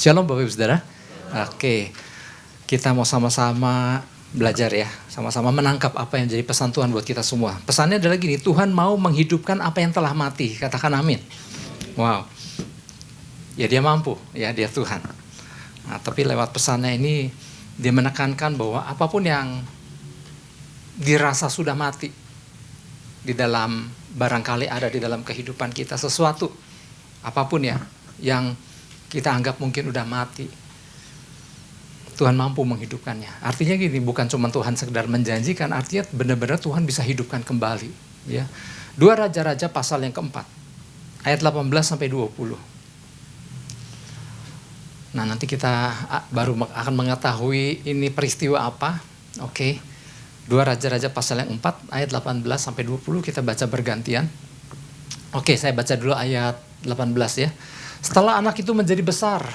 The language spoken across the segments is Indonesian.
Shalom Bapak Ibu Saudara. Oke, kita mau sama-sama belajar ya, sama-sama menangkap apa yang jadi pesan Tuhan buat kita semua. Pesannya adalah gini, Tuhan mau menghidupkan apa yang telah mati. Katakan amin. Wow. Ya dia mampu, ya dia Tuhan. Nah, tapi lewat pesannya ini dia menekankan bahwa apapun yang dirasa sudah mati di dalam, barangkali ada di dalam kehidupan kita sesuatu, apapun ya, yang kita anggap mungkin udah mati, Tuhan mampu menghidupkannya. Artinya gini, bukan cuma Tuhan sekedar menjanjikan, artinya benar-benar Tuhan bisa hidupkan kembali. Ya. 2 Raja-Raja pasal yang keempat, ayat 18 sampai 20. Nah nanti kita baru akan mengetahui ini peristiwa apa. Oke. 2 Raja-Raja pasal yang 4, ayat 18 sampai 20 kita baca bergantian. Oke, saya baca dulu ayat 18 ya. Setelah anak itu menjadi besar,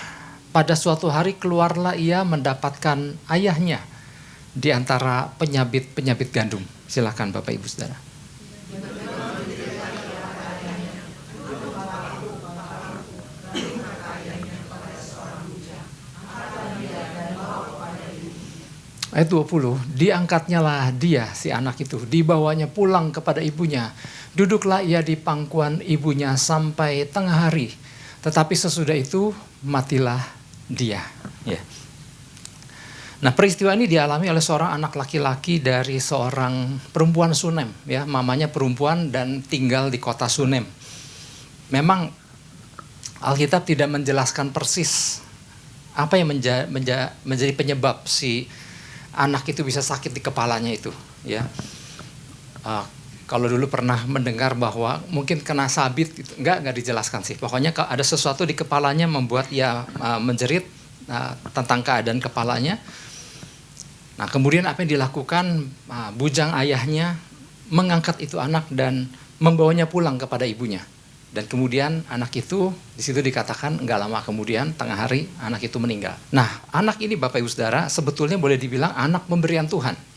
pada suatu hari keluarlah ia mendapatkan ayahnya di antara penyabit-penyabit gandum. Silakan Bapak Ibu Saudara. Ayat 20, diangkatnya lah dia, si anak itu, dibawanya pulang kepada ibunya. Duduklah ia di pangkuan ibunya sampai tengah hari. Tetapi sesudah itu matilah dia. Ya. Nah peristiwa ini dialami oleh seorang anak laki-laki dari seorang perempuan Sunem. Ya, mamanya perempuan dan tinggal di kota Sunem. Memang Alkitab tidak menjelaskan persis apa yang menjadi penyebab si anak itu bisa sakit di kepalanya itu. Ya. Kalau dulu pernah mendengar bahwa mungkin kena sabit, gitu. Enggak dijelaskan sih. Pokoknya ada sesuatu di kepalanya membuat ia menjerit tentang keadaan kepalanya. Nah kemudian apa yang dilakukan, bujang ayahnya mengangkat itu anak dan membawanya pulang kepada ibunya. Dan kemudian anak itu, di situ dikatakan enggak lama kemudian, tengah hari anak itu meninggal. Nah anak ini Bapak Ibu Saudara sebetulnya boleh dibilang anak pemberian Tuhan.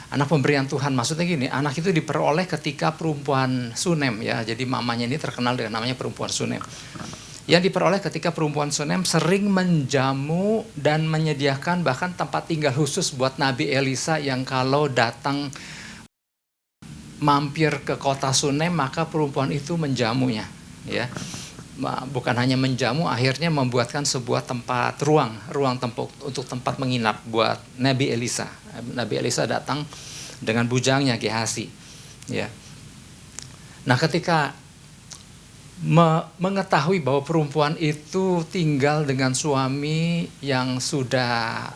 Anak pemberian Tuhan, maksudnya gini, anak itu diperoleh ketika perempuan Sunem ya. Jadi mamanya ini terkenal dengan namanya perempuan Sunem. Yang diperoleh ketika perempuan Sunem sering menjamu dan menyediakan bahkan tempat tinggal khusus buat Nabi Elisa yang kalau datang mampir ke kota Sunem maka perempuan itu menjamunya ya. Bukan hanya menjamu, akhirnya membuatkan sebuah tempat ruang tempat untuk tempat menginap buat Nabi Elisa. Nabi Elisa datang dengan bujangnya Gehasi. Ya. Nah, ketika mengetahui bahwa perempuan itu tinggal dengan suami yang sudah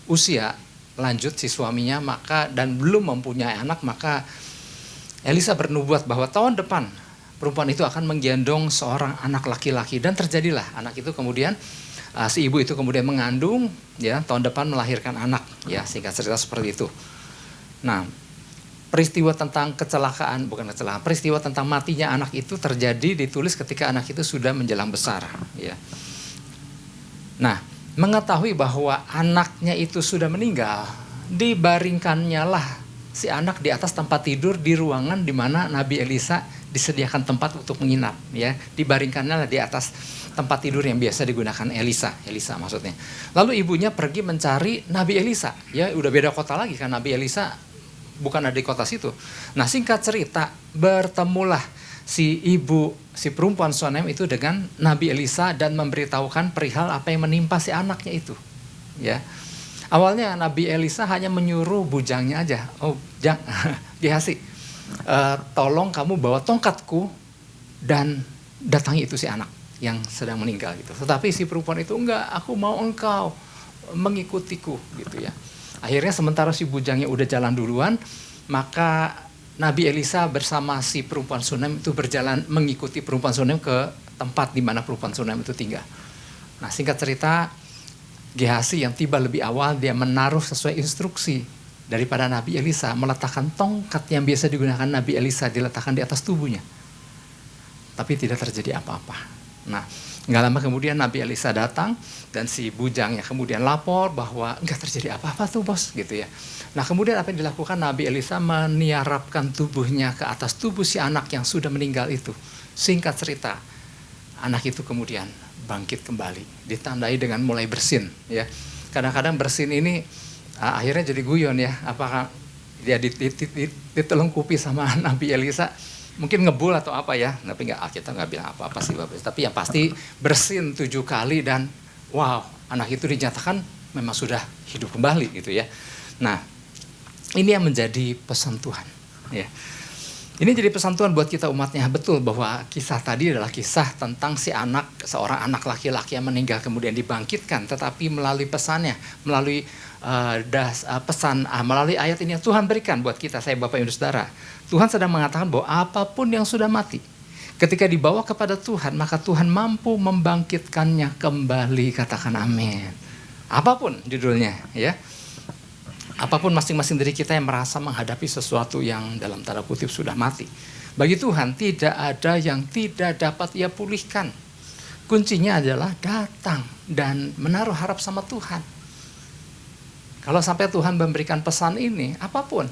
usia lanjut si suaminya, maka dan belum mempunyai anak, maka Elisa bernubuat bahwa tahun depan perempuan itu akan menggendong seorang anak laki-laki, dan terjadilah anak itu kemudian si ibu itu kemudian mengandung ya, tahun depan melahirkan anak ya, singkat cerita seperti itu. Nah, peristiwa tentang peristiwa tentang matinya anak itu terjadi ditulis ketika anak itu sudah menjelang besar ya. Nah, mengetahui bahwa anaknya itu sudah meninggal, dibaringkannya lah si anak di atas tempat tidur di ruangan di mana Nabi Elisa disediakan tempat untuk menginap ya, dibaringkannya di atas tempat tidur yang biasa digunakan Elisa maksudnya. Lalu ibunya pergi mencari Nabi Elisa ya, udah beda kota lagi kan, Nabi Elisa bukan ada di kota situ. Nah singkat cerita bertemulah si perempuan Sunem itu dengan Nabi Elisa dan memberitahukan perihal apa yang menimpa si anaknya itu ya. Awalnya Nabi Elisa hanya menyuruh bujangnya aja, Gehasi, tolong kamu bawa tongkatku dan datangi itu si anak yang sedang meninggal gitu. Tetapi si perempuan itu enggak, aku mau engkau mengikutiku gitu ya. Akhirnya sementara si bujangnya udah jalan duluan, maka Nabi Elisa bersama si perempuan Sunem itu berjalan mengikuti perempuan Sunem ke tempat di mana perempuan Sunem itu tinggal. Nah singkat cerita, Gehasi yang tiba lebih awal, dia menaruh sesuai instruksi daripada Nabi Elisa, meletakkan tongkat yang biasa digunakan Nabi Elisa, diletakkan di atas tubuhnya. Tapi tidak terjadi apa-apa. Nah, nggak lama kemudian Nabi Elisa datang dan si bujangnya kemudian lapor bahwa nggak terjadi apa-apa tuh bos, gitu ya. Nah, kemudian apa yang dilakukan Nabi Elisa meniarapkan tubuhnya ke atas tubuh si anak yang sudah meninggal itu. Singkat cerita, anak itu kemudian bangkit kembali. Ditandai dengan mulai bersin, ya. Kadang-kadang bersin ini akhirnya jadi guyon ya. Apakah dia ditelengkupi sama Nabi Elisa? Mungkin ngebul atau apa ya, tapi kita nggak bilang apa-apa sih Bapak. Tapi yang pasti bersin 7 kali dan wow, anak itu dinyatakan memang sudah hidup kembali gitu ya. Nah, ini yang menjadi pesan Tuhan, ya. Ini jadi pesan Tuhan buat kita umatnya. Betul bahwa kisah tadi adalah kisah tentang seorang anak laki-laki yang meninggal kemudian dibangkitkan. Tetapi melalui pesannya, melalui melalui ayat ini yang Tuhan berikan buat kita, saya Bapak Ibu Saudara. Tuhan sedang mengatakan bahwa apapun yang sudah mati, ketika dibawa kepada Tuhan, maka Tuhan mampu membangkitkannya kembali. Katakan amin. Apapun judulnya, ya. Apapun masing-masing dari kita yang merasa menghadapi sesuatu yang dalam tanda kutip sudah mati. Bagi Tuhan tidak ada yang tidak dapat Ia pulihkan. Kuncinya adalah datang dan menaruh harap sama Tuhan. Kalau sampai Tuhan memberikan pesan ini, apapun.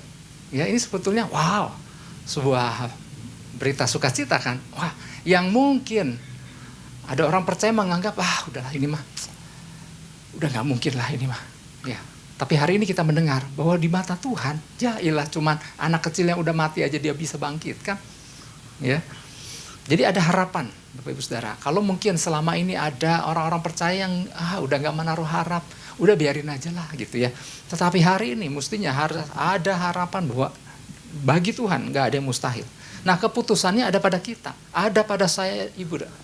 Ya, ini sebetulnya wow, sebuah berita sukacita kan. Wah, yang mungkin ada orang percaya menganggap, udahlah ini mah. Udah gak mungkin lah ini mah. Ya. Tapi hari ini kita mendengar bahwa di mata Tuhan, ya ilah cuman anak kecil yang udah mati aja dia bisa bangkit kan. Ya. Jadi ada harapan Bapak Ibu Saudara. Kalau mungkin selama ini ada orang-orang percaya yang udah gak menaruh harap, udah biarin aja lah gitu ya. Tetapi hari ini mestinya harus ada harapan bahwa bagi Tuhan gak ada yang mustahil. Nah, keputusannya ada pada kita, ada pada saya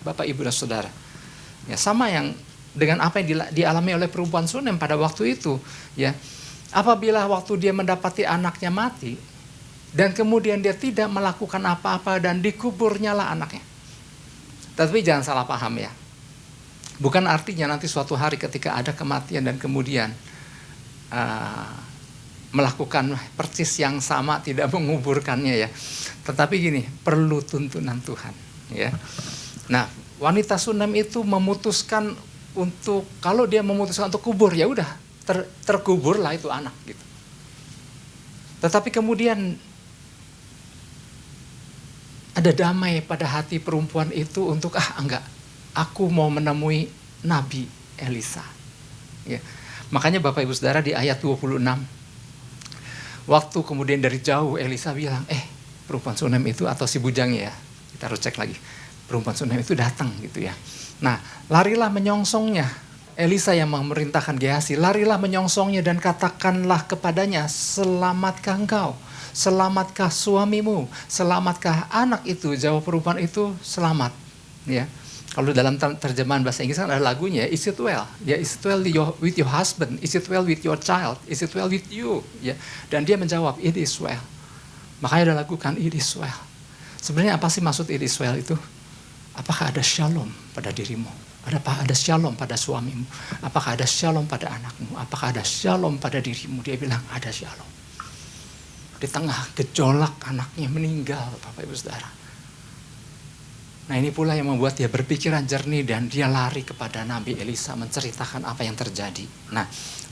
Bapak Ibu dan Saudara. Ya, sama yang dengan apa yang dialami oleh perempuan Sunem pada waktu itu, ya. Apabila waktu dia mendapati anaknya mati dan kemudian dia tidak melakukan apa-apa dan dikuburnya lah anaknya. Tapi jangan salah paham ya. Bukan artinya nanti suatu hari ketika ada kematian dan kemudian melakukan persis yang sama tidak menguburkannya ya. Tetapi gini, perlu tuntunan Tuhan, ya. Nah, wanita Sunem itu memutuskan untuk, kalau dia memutuskan untuk kubur, ya udah terkuburlah itu anak gitu. Tetapi kemudian ada damai pada hati perempuan itu untuk enggak, aku mau menemui Nabi Elisa. Ya. Makanya Bapak Ibu Saudara di ayat 26, waktu kemudian dari jauh Elisa bilang, perempuan Sunem itu atau si bujangnya ya, kita harus cek lagi, perempuan Sunem itu datang gitu ya. Nah, larilah menyongsongnya. Elisa yang memerintahkan Gehazi, larilah menyongsongnya dan katakanlah kepadanya, selamatkah engkau? Selamatkah suamimu? Selamatkah anak itu? Jawab perempuan itu, selamat. Ya. Kalau dalam terjemahan bahasa Inggris kan ada lagunya, is it well? Ya, is it well with your husband? Is it well with your child? Is it well with you? Ya. Dan dia menjawab, it is well. Makanya ada lagu kan, it is well. Sebenarnya apa sih maksud it is well itu? Apakah ada shalom pada dirimu? Apakah ada shalom pada suamimu? Apakah ada shalom pada anakmu? Apakah ada shalom pada dirimu? Dia bilang ada shalom. Di tengah gejolak anaknya meninggal, Bapak Ibu Saudara. Nah, ini pula yang membuat dia berpikiran jernih dan dia lari kepada Nabi Elisa menceritakan apa yang terjadi. Nah,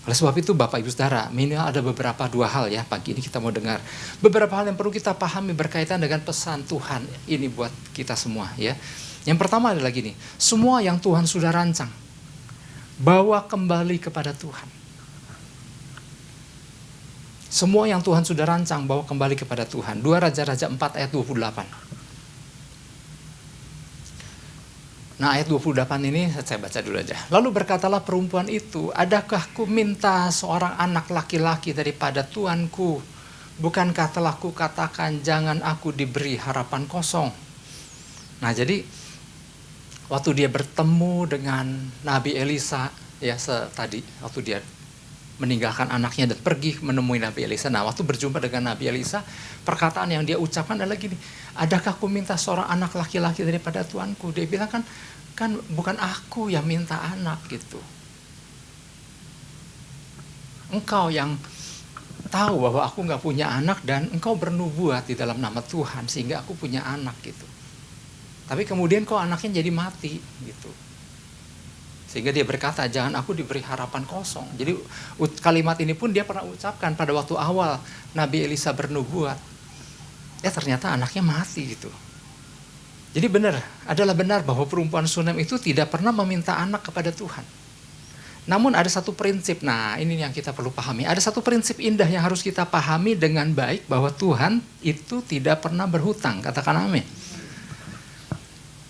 oleh sebab itu Bapak Ibu Saudara, minimal ada dua hal ya pagi ini kita mau dengar. Beberapa hal yang perlu kita pahami berkaitan dengan pesan Tuhan ini buat kita semua ya. Yang pertama adalah gini, semua yang Tuhan sudah rancang, bawa kembali kepada Tuhan. Semua yang Tuhan sudah rancang, bawa kembali kepada Tuhan. 2 Raja-Raja 4 ayat 28. Nah, ayat 28 ini saya baca dulu aja. Lalu berkatalah perempuan itu, adakah ku minta seorang anak laki-laki daripada tuanku? Bukankah telah ku katakan jangan aku diberi harapan kosong? Nah, jadi waktu dia bertemu dengan Nabi Elisa, ya tadi waktu dia meninggalkan anaknya dan pergi menemui Nabi Elisa. Nah, waktu berjumpa dengan Nabi Elisa, perkataan yang dia ucapkan adalah gini, adakah aku minta seorang anak laki-laki daripada tuanku? Dia bilang kan bukan aku yang minta anak gitu. Engkau yang tahu bahwa aku gak punya anak dan engkau bernubuat di dalam nama Tuhan sehingga aku punya anak gitu. Tapi kemudian kok anaknya jadi mati gitu. Sehingga dia berkata, jangan aku diberi harapan kosong. Jadi kalimat ini pun dia pernah ucapkan pada waktu awal Nabi Elisa bernubuat. Ya ternyata anaknya mati gitu. Jadi adalah benar bahwa perempuan Sunem itu tidak pernah meminta anak kepada Tuhan. Namun ada satu prinsip, nah ini yang kita perlu pahami. Ada satu prinsip indah yang harus kita pahami dengan baik, bahwa Tuhan itu tidak pernah berhutang. Katakan amin.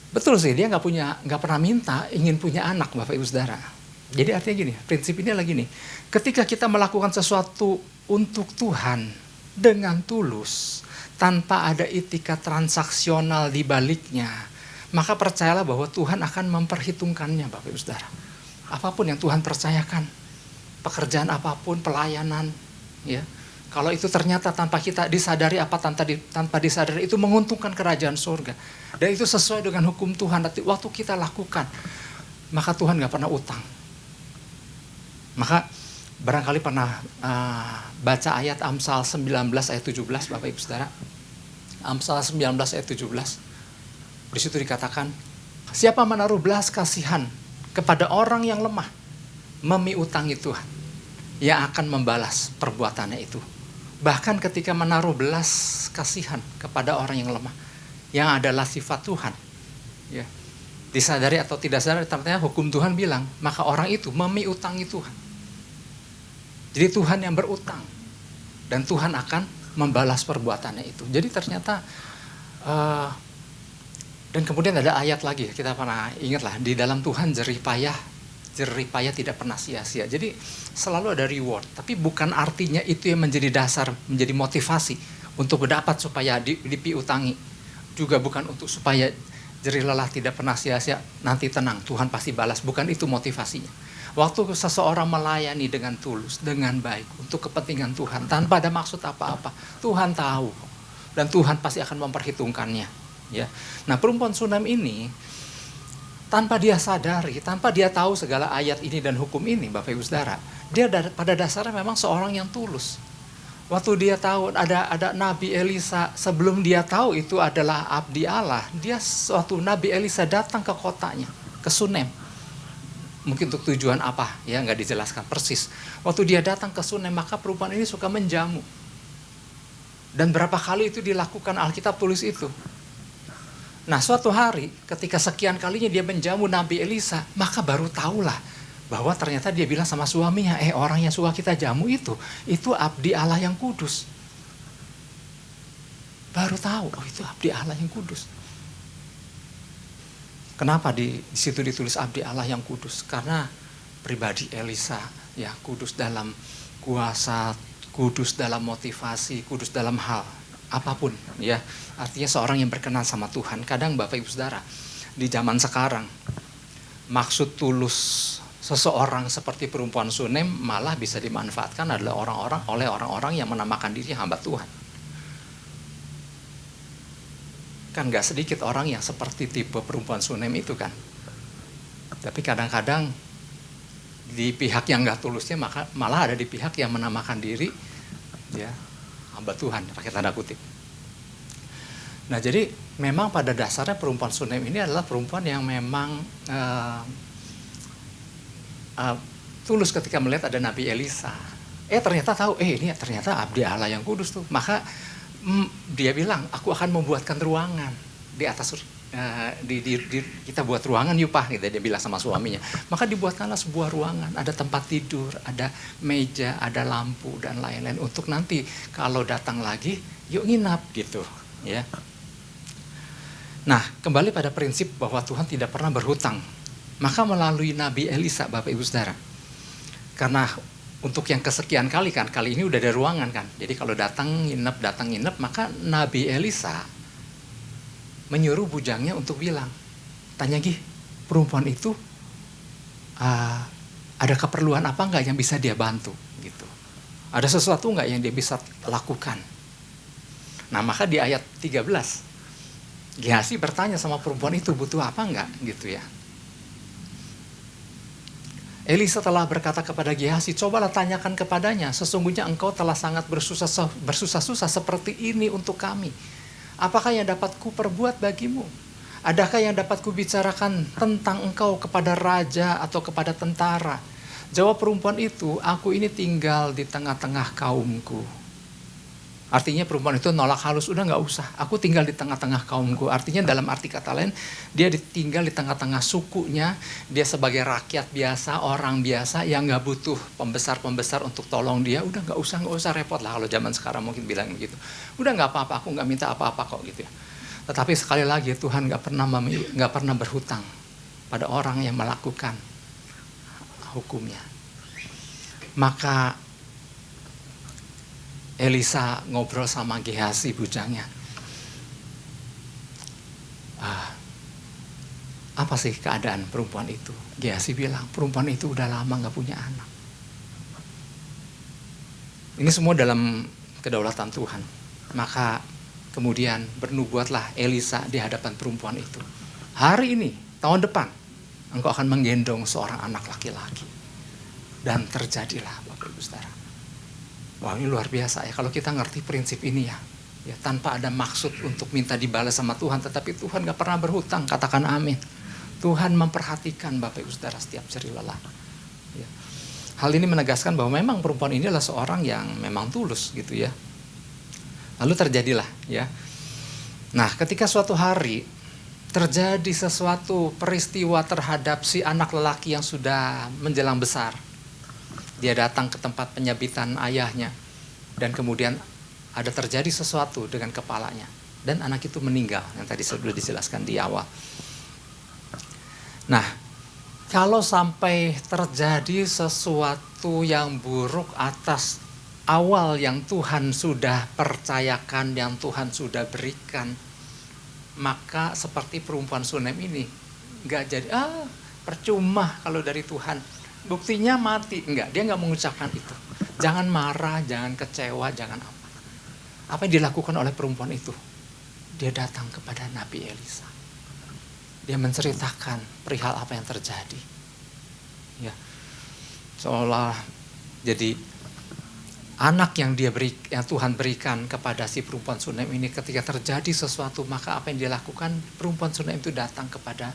Betul sih, dia nggak pernah minta ingin punya anak, Bapak Ibu Saudara. Jadi artinya gini, prinsip ini lagi nih. Ketika kita melakukan sesuatu untuk Tuhan dengan tulus, tanpa ada etika transaksional di baliknya, maka percayalah bahwa Tuhan akan memperhitungkannya, Bapak Ibu Saudara. Apapun yang Tuhan percayakan, pekerjaan apapun, pelayanan, ya. Kalau itu ternyata tanpa kita disadari tanpa disadari itu menguntungkan kerajaan surga, dan itu sesuai dengan hukum Tuhan, waktu kita lakukan, maka Tuhan nggak pernah utang. Maka barangkali pernah baca ayat Amsal 19 ayat 17, Bapak Ibu Saudara. Amsal 19 ayat 17. Di situ dikatakan, siapa menaruh belas kasihan kepada orang yang lemah, memiutangi Tuhan, yang akan membalas perbuatannya itu. Bahkan ketika menaruh belas kasihan kepada orang yang lemah, yang adalah sifat Tuhan, ya, disadari atau tidak sadari, ternyata hukum Tuhan bilang, maka orang itu memiutangi Tuhan. Jadi Tuhan yang berutang, dan Tuhan akan membalas perbuatannya itu. Jadi ternyata, dan kemudian ada ayat lagi, kita pernah ingatlah, di dalam Tuhan jerih payah tidak pernah sia-sia. Jadi selalu ada reward, tapi bukan artinya itu yang menjadi dasar, menjadi motivasi untuk berdapat supaya dipiutangi. Juga bukan untuk supaya jerih lelah tidak pernah sia-sia, nanti tenang, Tuhan pasti balas. Bukan itu motivasinya. Waktu seseorang melayani dengan tulus, dengan baik, untuk kepentingan Tuhan, tanpa ada maksud apa-apa, Tuhan tahu, dan Tuhan pasti akan memperhitungkannya. Ya. Nah, perempuan Sunem ini, tanpa dia sadari, tanpa dia tahu segala ayat ini dan hukum ini, Bapak Ibu Saudara, dia pada dasarnya memang seorang yang tulus. Waktu dia tahu ada Nabi Elisa, sebelum dia tahu itu adalah abdi Allah, suatu Nabi Elisa datang ke kotanya, ke Sunem. Mungkin untuk tujuan apa, ya nggak dijelaskan persis. Waktu dia datang ke Sunem, maka perempuan ini suka menjamu. Dan berapa kali itu dilakukan, Alkitab tulis itu. Nah, suatu hari ketika sekian kalinya dia menjamu Nabi Elisa, maka baru tahulah bahwa ternyata dia bilang sama suaminya, orang yang suka kita jamu itu abdi Allah yang kudus. Baru tahu, itu abdi Allah yang kudus. Kenapa di situ ditulis abdi Allah yang kudus? Karena pribadi Elisa, ya, kudus dalam kuasa, kudus dalam motivasi, kudus dalam hal apapun, ya. Artinya seorang yang berkenan sama Tuhan. Kadang Bapak Ibu Saudara, di zaman sekarang, maksud tulus seseorang seperti perempuan Sunem malah bisa dimanfaatkan adalah oleh orang-orang yang menamakan diri hamba Tuhan. Kan gak sedikit orang yang seperti tipe perempuan Sunem itu kan. Tapi kadang-kadang di pihak yang gak tulusnya malah ada di pihak yang menamakan diri, ya, hamba Tuhan, pakai tanda kutip. Nah, jadi memang pada dasarnya perempuan Sunem ini adalah perempuan yang memang tulus ketika melihat ada Nabi Elisa. Ternyata tahu, ini ternyata abdi Allah yang kudus tuh. Maka dia bilang, aku akan membuatkan ruangan di atas, kita buat ruangan yuk Pak, gitu, dia bilang sama suaminya. Maka dibuatkanlah sebuah ruangan, ada tempat tidur, ada meja, ada lampu dan lain-lain, untuk nanti kalau datang lagi, yuk nginap gitu, ya. Nah, kembali pada prinsip bahwa Tuhan tidak pernah berhutang. Maka melalui Nabi Elisa, Bapak Ibu Saudara, karena untuk yang kesekian kali kan, kali ini udah ada ruangan kan. Jadi kalau datang nginep, maka Nabi Elisa menyuruh bujangnya untuk bilang, tanya Gih, perempuan itu ada keperluan apa enggak yang bisa dia bantu gitu. Ada sesuatu enggak yang dia bisa lakukan. Nah, maka di ayat 13, Gehazi bertanya sama perempuan itu, butuh apa enggak gitu ya. Elisa telah berkata kepada Gehazi, cobalah tanyakan kepadanya, sesungguhnya engkau telah sangat bersusah-susah seperti ini untuk kami. Apakah yang dapat ku perbuat bagimu? Adakah yang dapat ku bicarakan tentang engkau kepada raja atau kepada tentara? Jawab perempuan itu, aku ini tinggal di tengah-tengah kaumku. Artinya perempuan itu nolak halus, udah nggak usah, aku tinggal di tengah-tengah kaumku. Artinya dalam arti kata lain, dia tinggal di tengah-tengah sukunya, dia sebagai rakyat biasa, orang biasa yang nggak butuh pembesar-pembesar untuk tolong dia. Udah nggak usah repot lah, kalau zaman sekarang mungkin bilang gitu. Udah nggak apa-apa, aku nggak minta apa-apa kok gitu ya. Tetapi sekali lagi Tuhan nggak pernah berhutang pada orang yang melakukan hukumnya. Maka Elisa ngobrol sama Gehazi bujangnya. Apa sih keadaan perempuan itu? Gehazi bilang, perempuan itu udah lama gak punya anak. Ini semua dalam kedaulatan Tuhan. Maka kemudian bernubuatlah Elisa di hadapan perempuan itu. Hari ini, tahun depan, engkau akan menggendong seorang anak laki-laki. Dan terjadilah, Bapak Ibu Saudara. Wah, ini luar biasa ya kalau kita ngerti prinsip ini ya. Ya, tanpa ada maksud untuk minta dibalas sama Tuhan, tetapi Tuhan gak pernah berhutang, katakan amin. Tuhan memperhatikan Bapak Ibu Saudara setiap jerih lelah. Ya. Hal ini menegaskan bahwa memang perempuan ini adalah seorang yang memang tulus gitu ya. Lalu terjadilah ya. Nah, ketika suatu hari terjadi sesuatu peristiwa terhadap si anak lelaki yang sudah menjelang besar. Dia datang ke tempat penyabitan ayahnya dan kemudian ada terjadi sesuatu dengan kepalanya dan anak itu meninggal yang tadi sudah dijelaskan di awal. Nah, kalau sampai terjadi sesuatu yang buruk atas awal yang Tuhan sudah percayakan, yang Tuhan sudah berikan, maka seperti perempuan Sunem ini nggak jadi percuma kalau dari Tuhan. Buktinya mati. Enggak, dia enggak mengucapkan itu. Jangan marah, jangan kecewa, jangan apa. Apa yang dilakukan oleh perempuan itu? Dia datang kepada Nabi Elisa. Dia menceritakan perihal apa yang terjadi. Ya. Seolah jadi anak yang Tuhan berikan kepada si perempuan Sunem ini, ketika terjadi sesuatu, maka apa yang dia lakukan? Perempuan Sunem itu datang kepada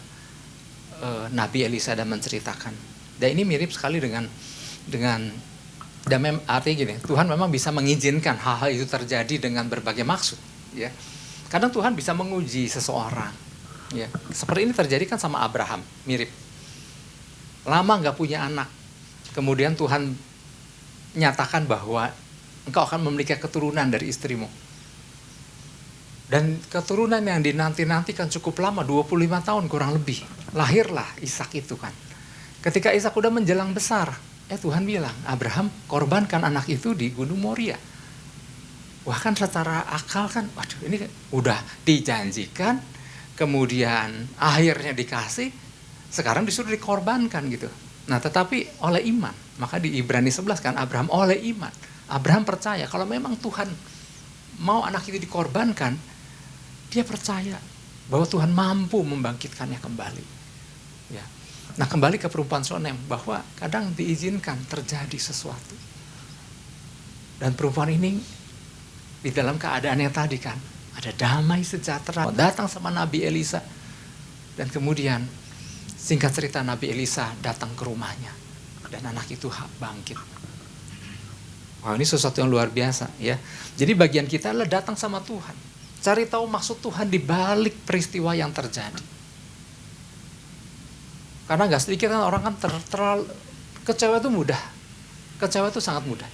Nabi Elisa dan menceritakan. Dan ini mirip sekali dengan artinya gini, Tuhan memang bisa mengizinkan hal-hal itu terjadi dengan berbagai maksud, ya. Kadang Tuhan bisa menguji seseorang, ya. Seperti ini terjadi kan sama Abraham, mirip. Lama nggak punya anak, kemudian Tuhan nyatakan bahwa engkau akan memiliki keturunan dari istrimu. Dan keturunan yang dinanti-nantikan cukup lama, 25 tahun kurang lebih. Lahirlah Ishak itu kan. Ketika Ishak udah menjelang besar, Tuhan bilang, Abraham korbankan anak itu di Gunung Moria. Wah, kan secara akal kan, waduh ini udah dijanjikan, kemudian akhirnya dikasih, sekarang disuruh dikorbankan gitu. Nah, tetapi oleh iman, maka di Ibrani 11 kan Abraham oleh iman. Abraham percaya kalau memang Tuhan mau anak itu dikorbankan, dia percaya bahwa Tuhan mampu membangkitkannya kembali. Ya. Nah, kembali ke perempuan Sunem, bahwa kadang diizinkan terjadi sesuatu. Dan perempuan ini di dalam keadaan yang tadi kan, ada damai sejahtera, datang sama Nabi Elisa. Dan kemudian singkat cerita Nabi Elisa datang ke rumahnya dan anak itu bangkit. Wah, ini sesuatu yang luar biasa ya. Jadi bagian kita adalah datang sama Tuhan, cari tahu maksud Tuhan di balik peristiwa yang terjadi. Karena gak sedikit kan orang kan terlalu kecewa itu mudah. Kecewa itu sangat mudah.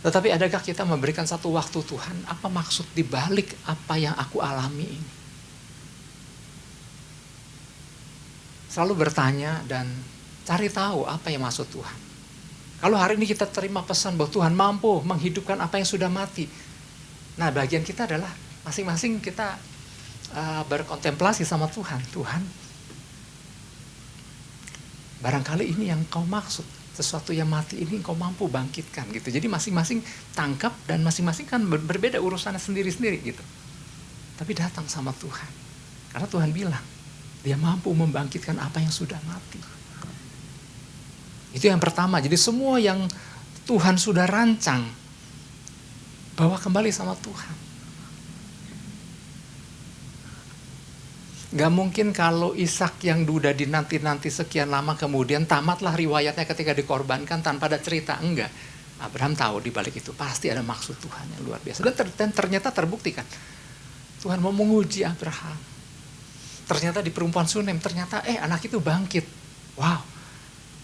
Tetapi adakah kita memberikan satu waktu Tuhan, apa maksud di balik apa yang aku alami ini? Selalu bertanya dan cari tahu apa yang maksud Tuhan. Kalau hari ini kita terima pesan bahwa Tuhan mampu menghidupkan apa yang sudah mati. Nah, bagian kita adalah masing-masing kita berkontemplasi sama Tuhan. Tuhan, barangkali ini yang kau maksud, sesuatu yang mati ini kau mampu bangkitkan gitu. Jadi masing-masing tangkap dan masing-masing kan berbeda urusannya sendiri-sendiri gitu. Tapi datang sama Tuhan. Karena Tuhan bilang, dia mampu membangkitkan apa yang sudah mati. Itu yang pertama. Jadi semua yang Tuhan sudah rancang, bawa kembali sama Tuhan. Gak mungkin kalau Ishak yang udah dinanti-nanti sekian lama kemudian tamatlah riwayatnya ketika dikorbankan tanpa ada cerita. Enggak. Abraham tahu di balik itu pasti ada maksud Tuhan yang luar biasa. Dan ternyata terbukti kan. Tuhan mau menguji Abraham. Ternyata di perempuan Sunem, ternyata anak itu bangkit. Wow,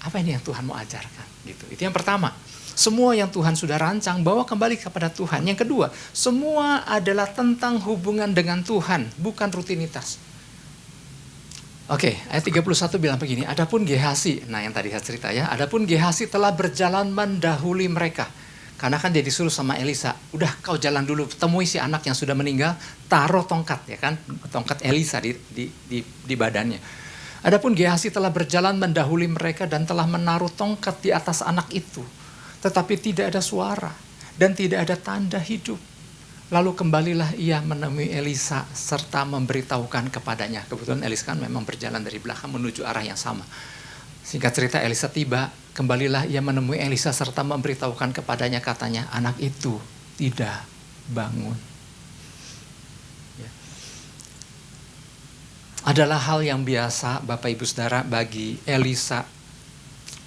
apa ini yang Tuhan mau ajarkan? Gitu. Itu yang pertama. Semua yang Tuhan sudah rancang, bawa kembali kepada Tuhan. Yang kedua, semua adalah tentang hubungan dengan Tuhan, bukan rutinitas. Oke, ayat 31 bilang begini, adapun Gehasi, nah yang tadi saya cerita ya, adapun Gehasi telah berjalan mendahului mereka. Karena kan dia disuruh sama Elisa, udah kau jalan dulu, temui si anak yang sudah meninggal, taruh tongkat ya kan, tongkat Elisa di badannya. Adapun Gehasi telah berjalan mendahului mereka dan telah menaruh tongkat di atas anak itu. Tetapi tidak ada suara dan tidak ada tanda hidup. Lalu kembalilah ia menemui Elisa serta memberitahukan kepadanya. Kebetulan Elisa kan memang berjalan dari belakang menuju arah yang sama. Singkat cerita Elisa tiba, kembalilah ia menemui Elisa serta memberitahukan kepadanya, katanya anak itu tidak bangun. Ya. Adalah hal yang biasa Bapak Ibu Saudara bagi Elisa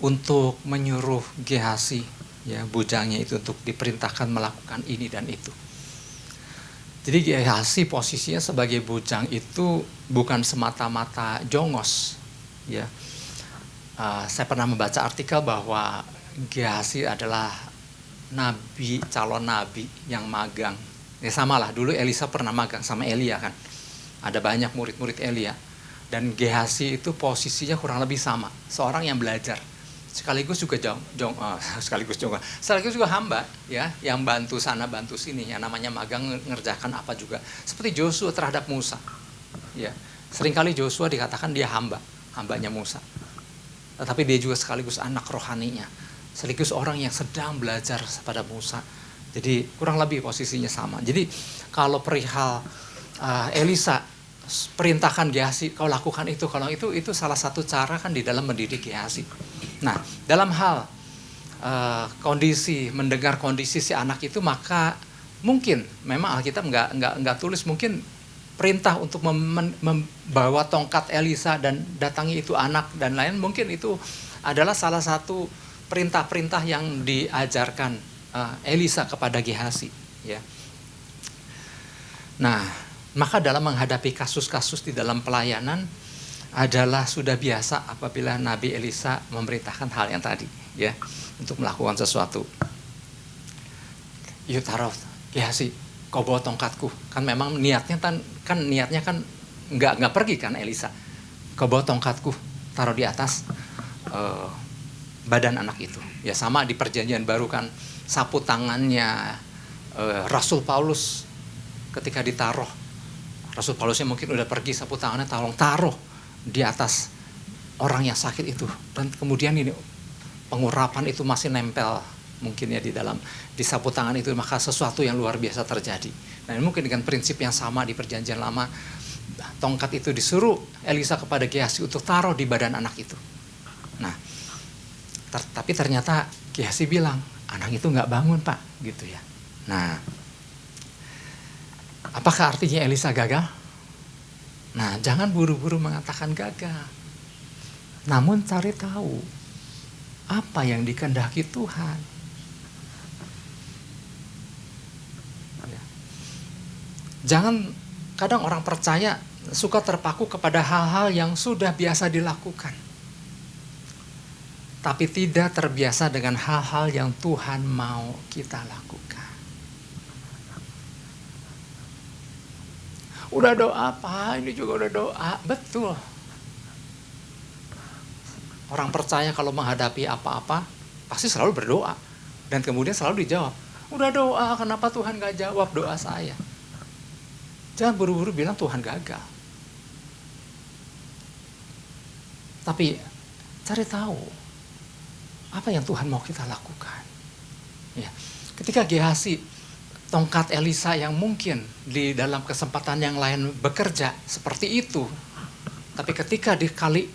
untuk menyuruh Gehasi, ya bujangnya itu untuk diperintahkan melakukan ini dan itu. Jadi Gehasi posisinya sebagai bujang itu bukan semata-mata jongos. Ya, saya pernah membaca artikel bahwa Gehasi adalah nabi, calon nabi yang magang. Ya samalah, dulu Elisa pernah magang sama Elia kan. Ada banyak murid-murid Elia. Dan Gehasi itu posisinya kurang lebih sama, seorang yang belajar. Sekaligus juga sekaligus juga hamba ya, yang bantu sana bantu sini, yang namanya magang ngerjakan apa juga. Seperti Joshua terhadap Musa. Ya, seringkali Joshua dikatakan dia hambanya Musa. Tetapi dia juga sekaligus anak rohaninya, sekaligus orang yang sedang belajar pada Musa. Jadi kurang lebih posisinya sama. Jadi kalau perihal Elisa perintahkan Gehasi, kau lakukan itu, kalau itu salah satu cara kan di dalam mendidik Gehasi. Nah, dalam hal mendengar kondisi si anak itu, maka mungkin memang Alkitab nggak tulis, mungkin perintah untuk membawa tongkat Elisa dan datangi itu anak dan lain, mungkin itu adalah salah satu perintah-perintah yang diajarkan Elisa kepada Gehasi. Ya. Nah, maka dalam menghadapi kasus-kasus di dalam pelayanan adalah sudah biasa apabila Nabi Elisa memerintahkan hal yang tadi, ya, untuk melakukan sesuatu. Yuk taruh, Gehasi, kau bawa tongkatku. Kan memang niatnya kan nggak pergi kan Elisa. Kau bawa tongkatku, taruh di atas badan anak itu. Ya sama di Perjanjian Baru kan, sapu tangannya Rasul Paulus ketika ditaruh. Rasul Paulusnya mungkin udah pergi, sapu tangannya tolong taruh di atas orang yang sakit itu, dan kemudian ini pengurapan itu masih nempel mungkin ya di sapu tangan itu, maka sesuatu yang luar biasa terjadi. Nah mungkin dengan prinsip yang sama di Perjanjian Lama, tongkat itu disuruh Elisa kepada Gehasi untuk taruh di badan anak itu. Nah tapi ternyata Gehasi bilang anak itu nggak bangun Pak, gitu ya. Nah apakah artinya Elisa gagal? Nah, jangan buru-buru mengatakan gagal. Namun cari tahu apa yang dikehendaki Tuhan. Ya. Jangan, kadang orang percaya suka terpaku kepada hal-hal yang sudah biasa dilakukan. Tapi tidak terbiasa dengan hal-hal yang Tuhan mau kita lakukan. Udah doa Pak, ini juga udah doa. Betul. Orang percaya kalau menghadapi apa-apa pasti selalu berdoa, dan kemudian selalu dijawab. Udah doa, kenapa Tuhan gak jawab doa saya? Jangan buru-buru bilang Tuhan gagal. Tapi cari tahu apa yang Tuhan mau kita lakukan. Ya. Ketika Gehasi, tongkat Elisa yang mungkin di dalam kesempatan yang lain bekerja seperti itu, tapi ketika kali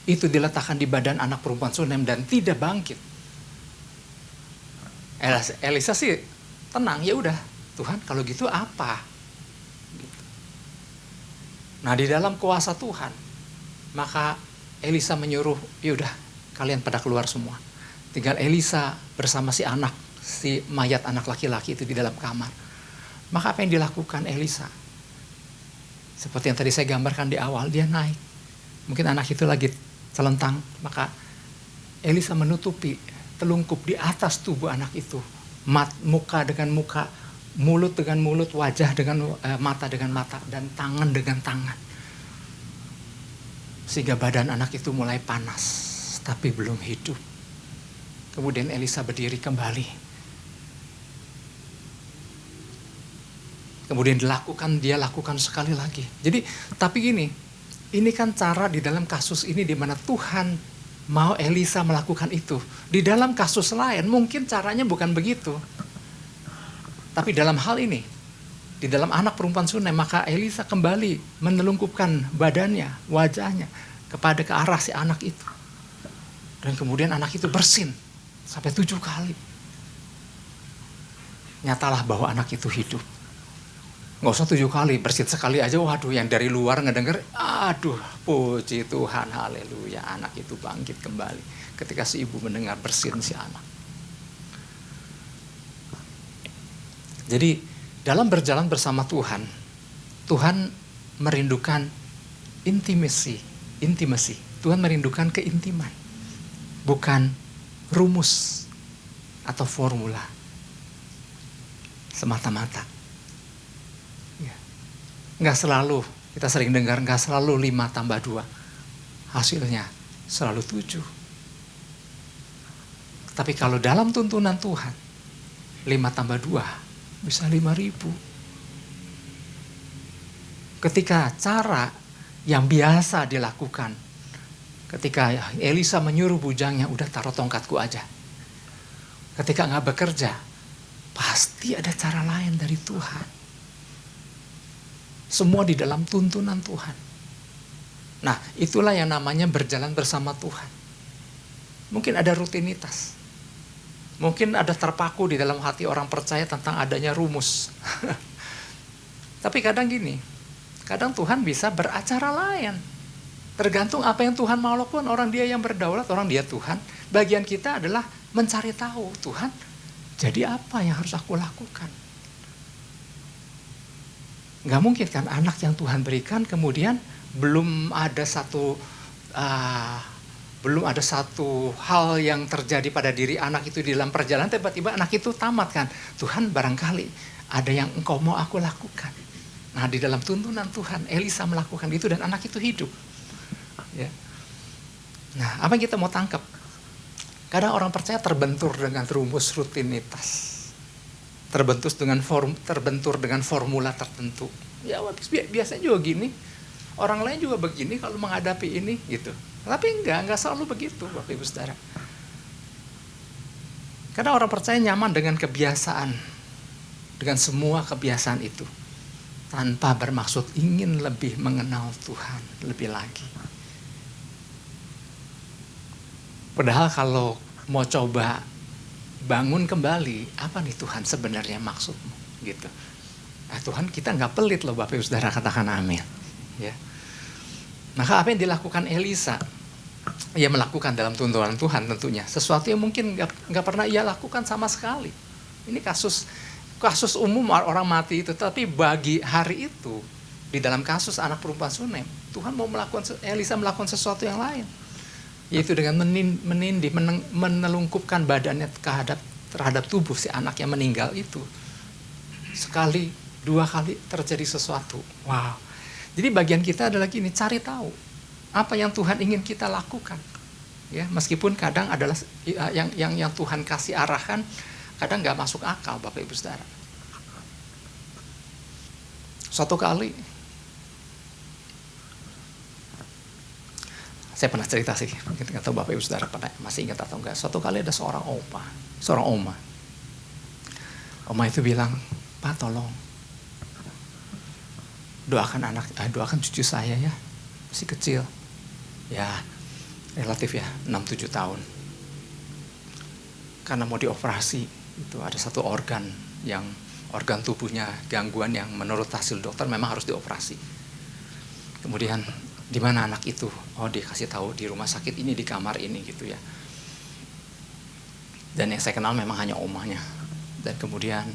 itu diletakkan di badan anak perempuan Sunem dan tidak bangkit, Elisa sih tenang, ya udah Tuhan kalau gitu apa? Gitu. Nah di dalam kuasa Tuhan, maka Elisa menyuruh, ya udah kalian pada keluar semua. Tinggal Elisa bersama si anak si mayat anak laki-laki itu di dalam kamar. Maka apa yang dilakukan Elisa? Seperti yang tadi saya gambarkan di awal, dia naik. Mungkin anak itu lagi telentang, maka Elisa menutupi, telungkup di atas tubuh anak itu. Muka dengan muka, mulut dengan mulut, wajah dengan mata dengan mata, dan tangan dengan tangan. Sehingga badan anak itu mulai panas, tapi belum hidup. Kemudian Elisa berdiri kembali. Kemudian dia lakukan sekali lagi. Jadi, tapi gini, ini kan cara di dalam kasus ini di mana Tuhan mau Elisa melakukan itu. Di dalam kasus lain mungkin caranya bukan begitu. Tapi dalam hal ini, di dalam anak perempuan Sunem, maka Elisa kembali menelungkupkan badannya, wajahnya ke arah si anak itu. Dan kemudian anak itu bersin sampai 7 kali. Nyatalah bahwa anak itu hidup. Nggak usah 7 kali, bersin sekali aja, waduh yang dari luar ngedenger, aduh puji Tuhan, haleluya, anak itu bangkit kembali. Ketika si ibu mendengar bersin si anak. Jadi dalam berjalan bersama Tuhan, Tuhan merindukan intimasi. Tuhan merindukan keintiman, bukan rumus atau formula semata-mata. Nggak selalu, kita sering dengar, nggak selalu 5 tambah 2. Hasilnya selalu 7. Tapi kalau dalam tuntunan Tuhan, 5 tambah 2 bisa 5.000. Ketika cara yang biasa dilakukan, ketika Elisa menyuruh bujangnya, udah taruh tongkatku aja. Ketika nggak bekerja, pasti ada cara lain dari Tuhan. Semua di dalam tuntunan Tuhan. Nah, itulah yang namanya berjalan bersama Tuhan. Mungkin ada rutinitas. Mungkin ada terpaku di dalam hati orang percaya tentang adanya rumus. Tapi kadang gini, kadang Tuhan bisa beracara lain. Tergantung apa yang Tuhan mau lakukan. Orang dia yang berdaulat, orang dia Tuhan. Bagian kita adalah mencari tahu, Tuhan, jadi apa yang harus aku lakukan? Nggak mungkin kan anak yang Tuhan berikan kemudian belum ada satu hal yang terjadi pada diri anak itu di dalam perjalanan, tiba-tiba anak itu tamat kan. Tuhan, barangkali ada yang engkau mau aku lakukan. Nah, di dalam tuntunan Tuhan, Elisa melakukan itu dan anak itu hidup. Ya. Nah, apa yang kita mau tangkap? Kadang orang percaya terbentur dengan rumus rutinitas. Terbentur dengan formula tertentu. Ya, biasanya juga gini. Orang lain juga begini kalau menghadapi ini gitu. Tapi enggak selalu begitu, Bapak Ibu Saudara. Karena orang percaya nyaman dengan kebiasaan. Dengan semua kebiasaan itu. Tanpa bermaksud ingin lebih mengenal Tuhan lebih lagi. Padahal kalau mau coba bangun kembali, apa nih Tuhan sebenarnya maksudmu gitu. Nah, Tuhan, kita nggak pelit loh Bapak Ibu Saudara, katakan amin. Ya. Maka apa yang dilakukan Elisa? Ia melakukan dalam tuntunan Tuhan tentunya. Sesuatu yang mungkin nggak pernah ia lakukan sama sekali. Ini kasus umum orang mati itu. Tapi bagi hari itu, di dalam kasus anak perempuan Sunem, Tuhan mau Elisa melakukan sesuatu yang lain. Yaitu dengan menelungkupkan badannya terhadap tubuh si anak yang meninggal itu. Sekali, 2 kali terjadi sesuatu. Wow. Jadi bagian kita adalah gini, cari tahu apa yang Tuhan ingin kita lakukan. Ya, meskipun kadang adalah yang Tuhan kasih arahan, kadang nggak masuk akal, Bapak Ibu Saudara. Suatu kali, saya pernah cerita sih, mungkin nggak tahu Bapak Ibu Saudara masih ingat atau enggak. Suatu kali ada seorang oma. Oma itu bilang, Pak tolong, doakan cucu saya ya, masih kecil. Ya, relatif ya, 6-7 tahun. Karena mau dioperasi, itu ada satu organ tubuhnya gangguan yang menurut hasil dokter memang harus dioperasi. Kemudian di mana anak itu? Oh, dia kasih tahu di rumah sakit ini, di kamar ini gitu ya. Dan yang saya kenal memang hanya omanya. Dan kemudian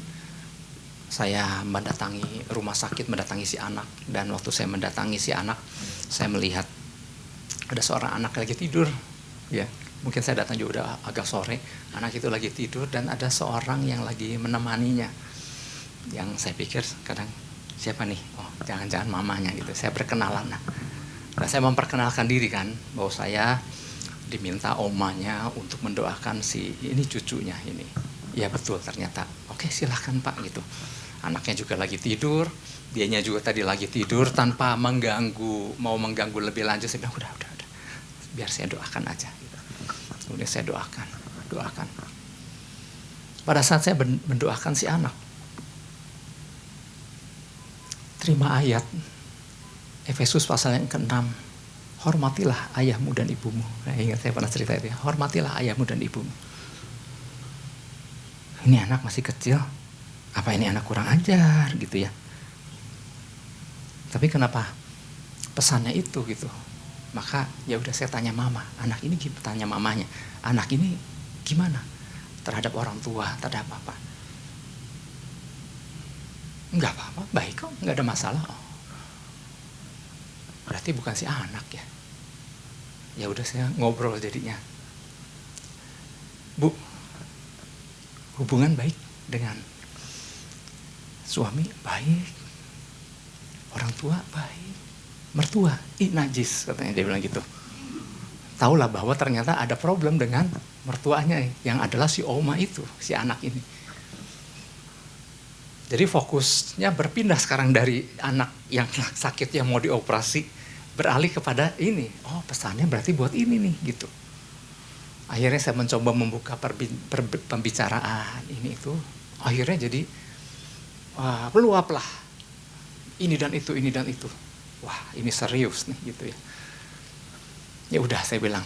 saya mendatangi rumah sakit, mendatangi si anak. Dan waktu saya mendatangi si anak, saya melihat ada seorang anak lagi tidur. Ya, mungkin saya datang juga udah agak sore. Anak itu lagi tidur dan ada seorang yang lagi menemaninya. Yang saya pikir kadang, siapa nih? Oh, jangan-jangan mamanya gitu. Saya berkenalan. Nah, saya memperkenalkan diri kan, bahwa saya diminta omanya untuk mendoakan si ini cucunya ini. Ya betul ternyata. Oke, silahkan Pak gitu. Anaknya juga lagi tidur, dianya juga tadi lagi tidur tanpa mengganggu, mau mengganggu lebih lanjut. Saya bilang udah. Biar saya doakan aja. Gitu. Kemudian saya doakan. Pada saat saya mendoakan si anak, terima ayat Efesus pasal yang ke-6. Hormatilah ayahmu dan ibumu. Nah, ingat saya pernah cerita itu ya. Hormatilah ayahmu dan ibumu. Ini anak masih kecil. Apa ini anak kurang ajar gitu ya. Tapi kenapa pesannya itu gitu. Maka ya udah saya tanya mama. Anak ini tanya mamanya. Anak ini gimana? Terhadap orang tua, terhadap apa? Enggak apa-apa, baik kok, enggak ada masalah. Oh. Berarti bukan si anak ya. Ya udah saya ngobrol jadinya. Bu, hubungan baik dengan suami baik, orang tua baik, mertua najis katanya, dia bilang gitu. Tahulah bahwa ternyata ada problem dengan mertuanya yang adalah si oma itu, si anak ini. Jadi fokusnya berpindah sekarang dari anak yang sakit yang mau dioperasi, beralih kepada ini. Oh, pesannya berarti buat ini nih gitu. Akhirnya saya mencoba membuka pembicaraan ini itu. Akhirnya jadi meluap lah. Ini dan itu. Wah, ini serius nih gitu ya. Ya udah saya bilang,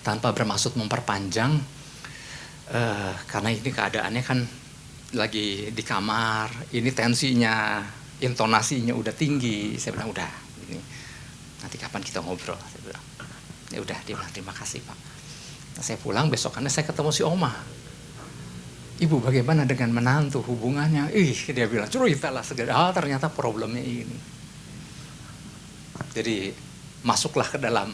tanpa bermaksud memperpanjang, karena ini keadaannya kan lagi di kamar, ini tensinya, intonasinya udah tinggi. Saya bilang udah, ini nanti kapan kita ngobrol. Saya bilang, ya udah. Dia bilang terima kasih Pak. Nah, saya pulang, besokannya saya ketemu si oma. Ibu bagaimana dengan menantu hubungannya? Dia bilang cerita lah segala. Ternyata problemnya ini. Jadi masuklah ke dalam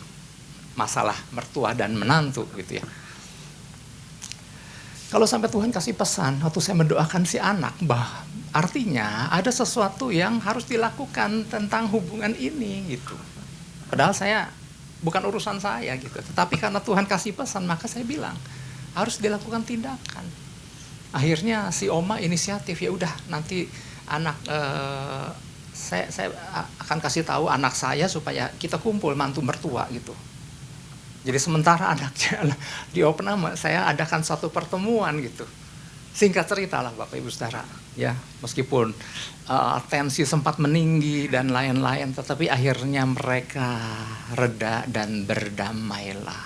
masalah mertua dan menantu gitu ya. Kalau sampai Tuhan kasih pesan waktu saya mendoakan si anak, artinya ada sesuatu yang harus dilakukan tentang hubungan ini gitu. Padahal bukan urusan saya gitu. Tetapi karena Tuhan kasih pesan, maka saya bilang harus dilakukan tindakan. Akhirnya si oma inisiatif, ya udah nanti anak saya akan kasih tahu anak saya supaya kita kumpul mantu mertua gitu. Jadi sementara anaknya di open nama, saya adakan satu pertemuan gitu. Singkat cerita lah Bapak Ibu Saudara, ya meskipun tensi sempat meninggi dan lain-lain, tetapi akhirnya mereka reda dan berdamailah.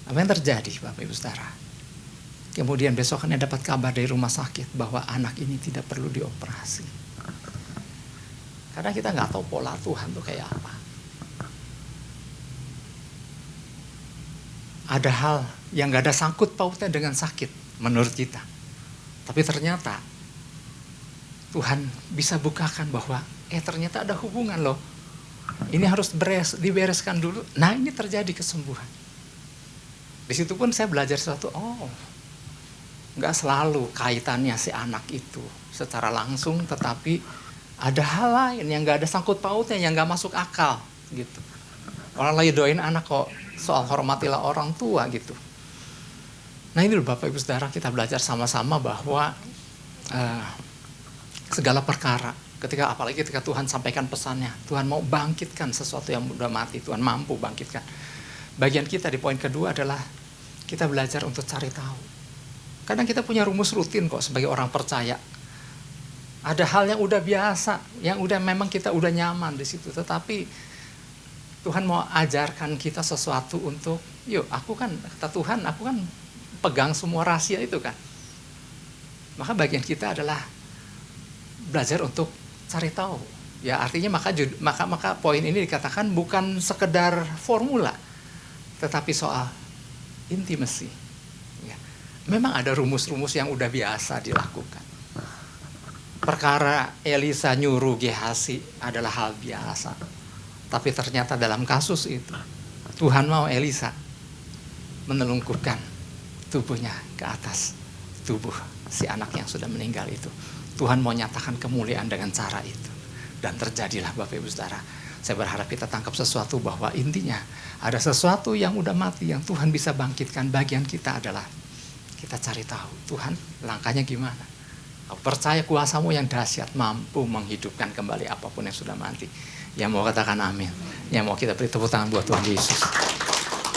Apa yang terjadi Bapak Ibu Saudara? Kemudian besokannya dapat kabar dari rumah sakit bahwa anak ini tidak perlu dioperasi. Karena kita nggak tahu pola Tuhan tuh kayak apa. Ada hal yang gak ada sangkut pautnya dengan sakit menurut kita. Tapi ternyata Tuhan bisa bukakan bahwa ternyata ada hubungan loh. Ini harus dibereskan dulu. Nah ini terjadi kesembuhan. Di situ pun saya belajar sesuatu. Gak selalu kaitannya si anak itu secara langsung, tetapi ada hal lain yang gak ada sangkut pautnya, yang gak masuk akal gitu. Orang lagi doain anak kok soal hormatilah orang tua gitu. Nah ini loh Bapak Ibu Saudara, kita belajar sama-sama bahwa segala perkara, apalagi ketika Tuhan sampaikan pesannya, Tuhan mau bangkitkan sesuatu yang udah mati, Tuhan mampu bangkitkan. Bagian kita di poin kedua adalah kita belajar untuk cari tahu. Kadang kita punya rumus rutin kok sebagai orang percaya. Ada hal yang udah biasa, yang udah memang kita udah nyaman di situ, tetapi Tuhan mau ajarkan kita sesuatu untuk, kata Tuhan, aku kan pegang semua rahasia itu kan. Maka bagian kita adalah belajar untuk cari tahu. Ya artinya maka poin ini dikatakan bukan sekedar formula, tetapi soal intimacy. memang ada rumus-rumus yang udah biasa dilakukan. Perkara Elisa nyuruh Gehazi adalah hal biasa. Tapi ternyata dalam kasus itu, Tuhan mau Elisa menelungkupkan tubuhnya ke atas tubuh si anak yang sudah meninggal itu. Tuhan mau nyatakan kemuliaan dengan cara itu. Dan terjadilah Bapak Ibu Saudara. Saya berharap kita tangkap sesuatu bahwa intinya ada sesuatu yang udah mati yang Tuhan bisa bangkitkan. Bagian kita adalah kita cari tahu Tuhan langkahnya gimana. Aku percaya kuasamu yang dahsyat mampu menghidupkan kembali apapun yang sudah mati. Yang mau katakan amin. Yang mau kita beri tepuk tangan buat Tuhan Yesus.